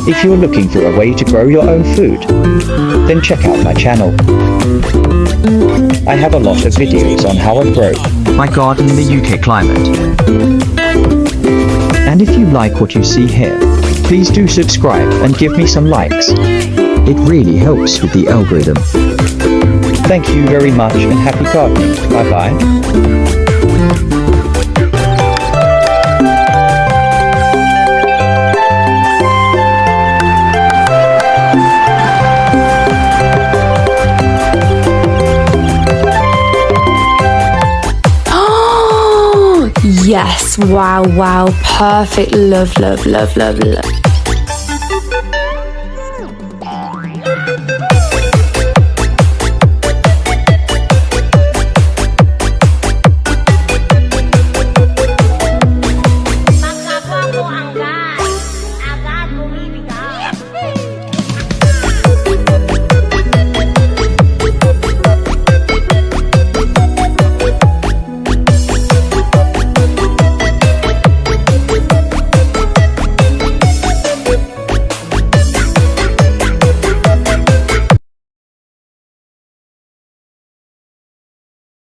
If you're looking for a way to grow your own food, then check out my channel. I have a lot of videos on how I grow my garden in the UK climate. And if you like what you see here, please do subscribe and give me some likes. It really helps with the algorithm. Thank you very much and happy gardening. Bye bye. Yes, wow, perfect, love.